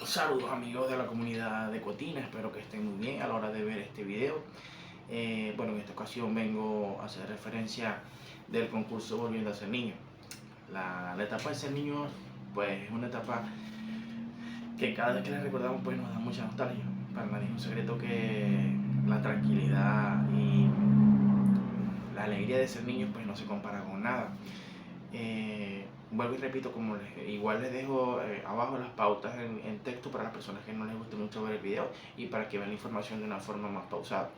Saludos amigos de la comunidad de Cotina, espero que estén muy bien a la hora de ver este video. Bueno, en esta ocasión vengo a hacer referencia del concurso Volviendo a ser niño. La etapa de ser niño pues es una etapa que cada vez que la recordamos pues nos da mucha nostalgia. Para nadie es un secreto que la tranquilidad y la alegría de ser niño pues no se compara con nada. Vuelvo y repito, igual les dejo abajo las pautas en texto para las personas que no les guste mucho ver el video y para que vean la información de una forma más pausada.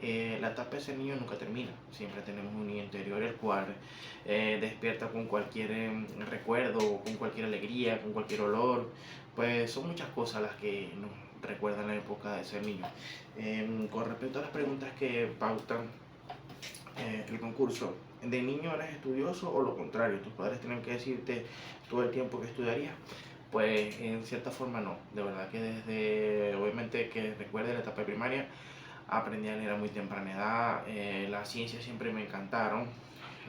La etapa de ser niño nunca termina, siempre tenemos un niño interior el cual despierta con cualquier recuerdo, con cualquier alegría, con cualquier olor, pues son muchas cosas las que nos recuerdan la época de ser niño. Con respecto a las preguntas que pautan el concurso, ¿de niño eres estudioso o lo contrario? ¿Tus padres tienen que decirte todo el tiempo que estudiarías? Pues en cierta forma no, de verdad que obviamente que recuerde la etapa de primaria, aprendí a leer a muy temprana edad, las ciencias siempre me encantaron,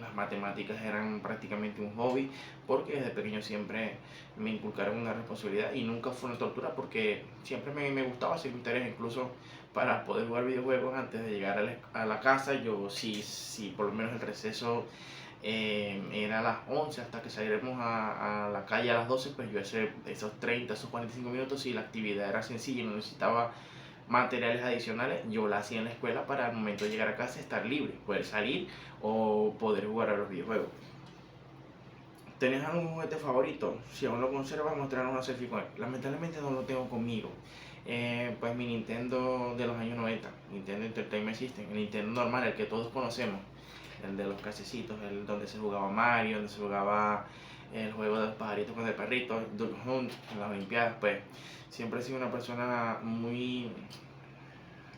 las matemáticas eran prácticamente un hobby, porque desde pequeño siempre me inculcaron una responsabilidad y nunca fue una tortura porque siempre me gustaba hacer mis tareas, incluso para poder jugar videojuegos antes de llegar a la casa. Yo si por lo menos el receso era a las 11 hasta que saliéramos a la calle a las 12, pues yo esos 30, esos 45 minutos, si la actividad era sencilla y no necesitaba materiales adicionales, yo la hacía en la escuela para al momento de llegar a casa estar libre, poder salir o poder jugar a los videojuegos. ¿Tenés algún juguete favorito? Si aún lo conservas, mostrarnos una selfie con él. Lamentablemente no lo tengo conmigo. Pues mi Nintendo de los años 90, Nintendo Entertainment System, el Nintendo normal, el que todos conocemos, el de los casecitos, el donde se jugaba Mario, donde se jugaba el juego de los pajaritos con el perrito, Duck Hunt, en las Olimpiadas. Pues siempre he sido una persona muy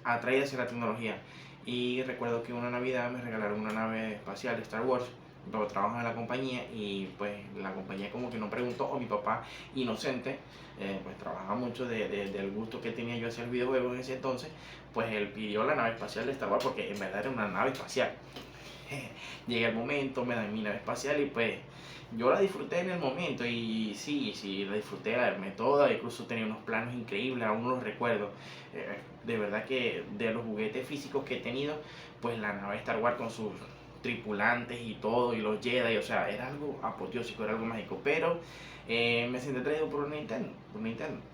atraída hacia la tecnología. Y recuerdo que una Navidad me regalaron una nave espacial de Star Wars. Mi papá trabaja en la compañía y pues la compañía como que no preguntó, o mi papá inocente, pues trabajaba mucho del gusto que tenía yo hacer videojuegos en ese entonces, pues él pidió la nave espacial de Star Wars porque en verdad era una nave espacial. Llega el momento, me dan mi nave espacial y pues yo la disfruté en el momento y sí, la disfruté, la armé toda, incluso tenía unos planos increíbles, aún los recuerdo. De verdad que de los juguetes físicos que he tenido, pues la nave Star Wars con sus tripulantes y todo, y los Jedi, o sea, era algo apoteósico, era algo mágico, pero me sentí atraído por Nintendo,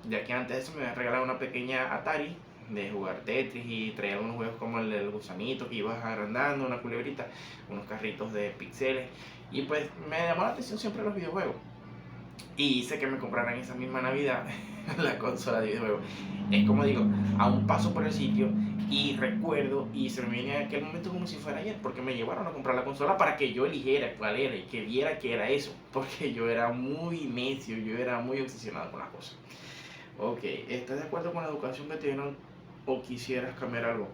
ya que antes de eso me había regalado una pequeña Atari de jugar Tetris y traía algunos juegos como el del gusanito que ibas agrandando, una culebrita, unos carritos de pixeles, y pues me llamó la atención siempre los videojuegos y hice que me compraran esa misma Navidad la consola de videojuegos. Es como digo, a un paso por el sitio y recuerdo y se me viene en aquel momento como si fuera ayer, porque me llevaron a comprar la consola para que yo eligiera cuál era y que viera que era eso, porque yo era muy necio, yo era muy obsesionado con las cosas. Ok, ¿estás de acuerdo con la educación que te dieron o quisieras cambiar algo?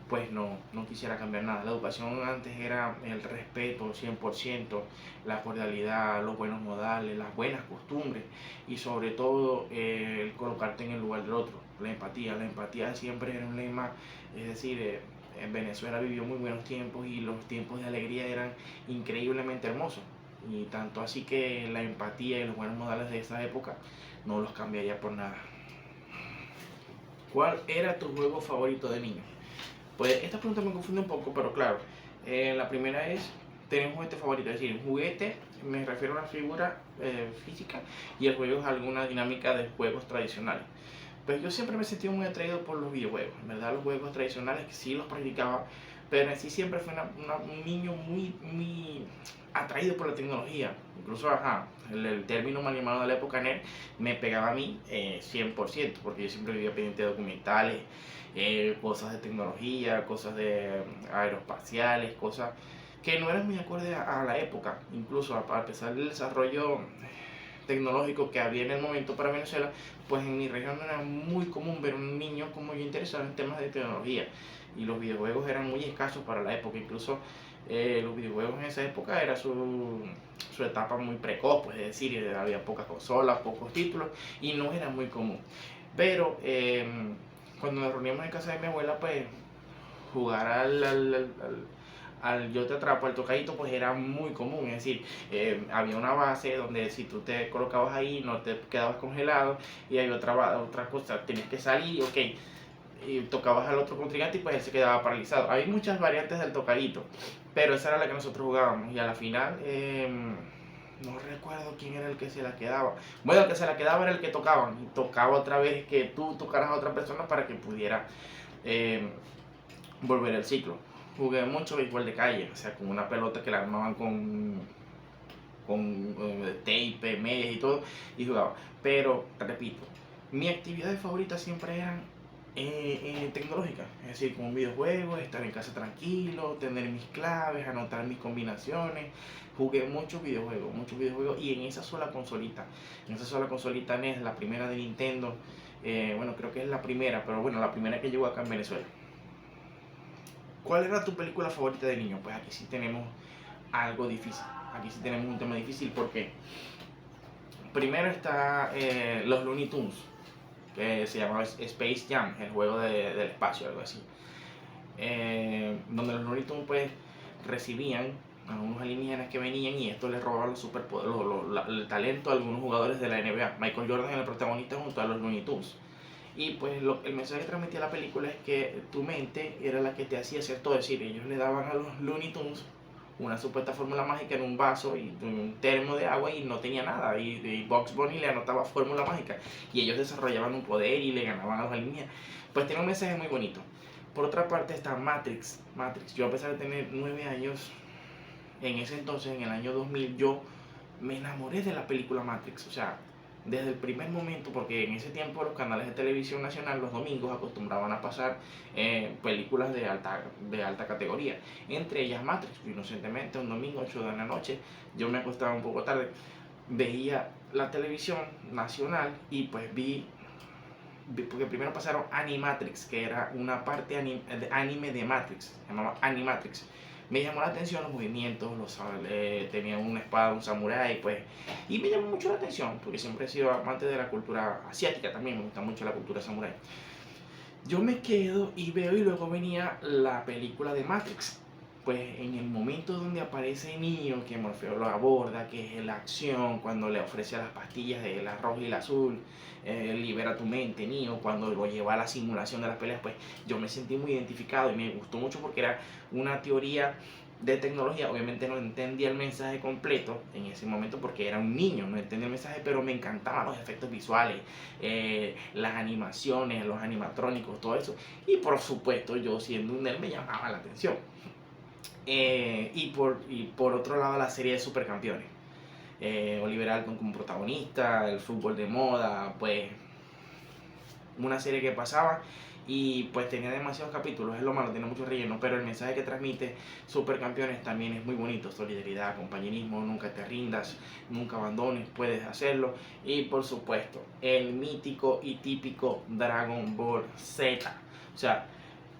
Pues no, no quisiera cambiar nada. La educación antes era el respeto 100%, la cordialidad, los buenos modales, las buenas costumbres y sobre todo el colocarte en el lugar del otro, la empatía. La empatía siempre era un lema, es decir, en Venezuela vivió muy buenos tiempos y los tiempos de alegría eran increíblemente hermosos. Y tanto así que la empatía y los buenos modales de esa época no los cambiaría por nada. ¿Cuál era tu juego favorito de niño? Pues esta pregunta me confunde un poco, pero claro, la primera es tener un juguete favorito, es decir, un juguete me refiero a una figura física y el juego es alguna dinámica de juegos tradicionales. Pues yo siempre me he sentido muy atraído por los videojuegos, en verdad los juegos tradicionales que sí los practicaba, pero en sí siempre fue un niño muy atraído por la tecnología. Incluso, el término mal llamado de la época nerd me pegaba a mí 100%, porque yo siempre vivía pendiente de documentales, cosas de tecnología, cosas de aeroespaciales, cosas que no eran muy acordes a la época, incluso a pesar del desarrollo tecnológico que había en el momento para Venezuela, pues en mi región no era muy común ver un niño como yo interesado en temas de tecnología y los videojuegos eran muy escasos para la época, incluso los videojuegos en esa época era su etapa muy precoz, pues es decir, había pocas consolas, pocos títulos y no era muy común. Pero cuando nos reuníamos en casa de mi abuela, pues jugar al yo te atrapo, el tocadito, pues era muy común. Es decir, había una base donde si tú te colocabas ahí no te quedabas congelado, y hay otra cosa, tenías que salir, ok, y tocabas al otro contrincante y pues él se quedaba paralizado. Hay muchas variantes del tocadito, pero esa era la que nosotros jugábamos, y a la final no recuerdo quién era el que se la quedaba. Bueno, el que se la quedaba era el que tocaban, y tocaba otra vez que tú tocaras a otra persona para que pudiera eh, volver el ciclo. Jugué mucho béisbol de calle, o sea, con una pelota que la armaban con tape, medias y todo, y jugaba. Pero, repito, mi actividad favorita siempre eran tecnológicas, es decir, como un videojuego, estar en casa tranquilo, tener mis claves, anotar mis combinaciones. Jugué muchos videojuegos, y en esa sola consolita NES, la primera de Nintendo, bueno, creo que es la primera, pero bueno, la primera que llegó acá en Venezuela. ¿Cuál era tu película favorita de niño? Pues aquí sí tenemos algo difícil. Aquí sí tenemos un tema difícil porque primero está los Looney Tunes, que se llamaba Space Jam, el juego del espacio, algo así. Donde los Looney Tunes pues recibían a unos alienígenas que venían, y esto les robaba los superpoderes, el talento a algunos jugadores de la NBA. Michael Jordan era el protagonista junto a los Looney Tunes. Y pues el mensaje que transmitía la película es que tu mente era la que te hacía hacer todo. Es decir, ellos le daban a los Looney Tunes una supuesta fórmula mágica en un vaso y un termo de agua, y no tenía nada. Y Bugs Bunny le anotaba fórmula mágica, y ellos desarrollaban un poder y le ganaban a los alienígenas. Pues tiene un mensaje muy bonito. Por otra parte está Matrix. Yo, a pesar de tener 9 años, en ese entonces, en el año 2000, yo me enamoré de la película Matrix. O sea, desde el primer momento, porque en ese tiempo los canales de televisión nacional los domingos acostumbraban a pasar películas de alta categoría, entre ellas Matrix. Inocentemente, un domingo 8 de la noche, yo me acostaba un poco tarde, veía la televisión nacional, y pues porque primero pasaron Animatrix, que era una parte anime de Matrix, se llamaba Animatrix. Me llamó la atención los movimientos, tenía una espada, un samurái, pues, y me llamó mucho la atención, porque siempre he sido amante de la cultura asiática, también me gusta mucho la cultura samurái. Yo me quedo y veo, y luego venía la película de Matrix. Pues en el momento donde aparece Neo, que Morfeo lo aborda, que es la acción, cuando le ofrece las pastillas de la roja y la azul, libera tu mente, Neo, cuando lo lleva a la simulación de las peleas, pues yo me sentí muy identificado y me gustó mucho porque era una teoría de tecnología. Obviamente no entendía el mensaje completo en ese momento porque era un niño, no entendía el mensaje, pero me encantaban los efectos visuales, las animaciones, los animatrónicos, todo eso. Y por supuesto, yo siendo un nerd me llamaba la atención. Y por otro lado, la serie de Supercampeones. Oliver Atom como protagonista, el fútbol de moda, pues una serie que pasaba, y pues tenía demasiados capítulos, es lo malo, tiene mucho relleno, pero el mensaje que transmite Supercampeones también es muy bonito: solidaridad, compañerismo, nunca te rindas, nunca abandones, puedes hacerlo. Y por supuesto, el mítico y típico Dragon Ball Z. O sea,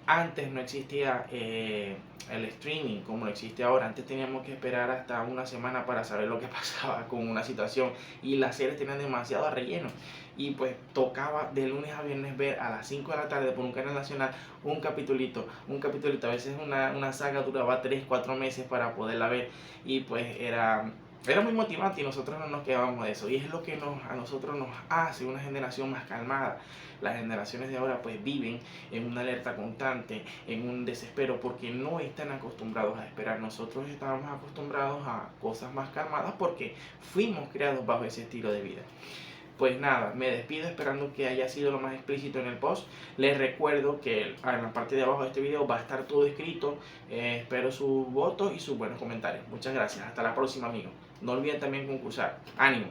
antes no existía el streaming como lo existe ahora. Antes teníamos que esperar hasta una semana para saber lo que pasaba con una situación, y las series tenían demasiado relleno, y pues tocaba de lunes a viernes ver a las 5 de la tarde por un canal nacional un capitulito. A veces una saga duraba 3, 4 meses para poderla ver, y pues era muy motivante, y nosotros no nos quedábamos de eso, y es lo que a nosotros nos hace una generación más calmada. Las generaciones de ahora pues viven en una alerta constante, en un desespero, porque no están acostumbrados a esperar. Nosotros estábamos acostumbrados a cosas más calmadas porque fuimos creados bajo ese estilo de vida. Pues nada, me despido esperando que haya sido lo más explícito en el post. Les recuerdo que en la parte de abajo de este video va a estar todo escrito. Espero sus votos y sus buenos comentarios. Muchas gracias. Hasta la próxima, amigos. No olviden también concursar. ¡Ánimo!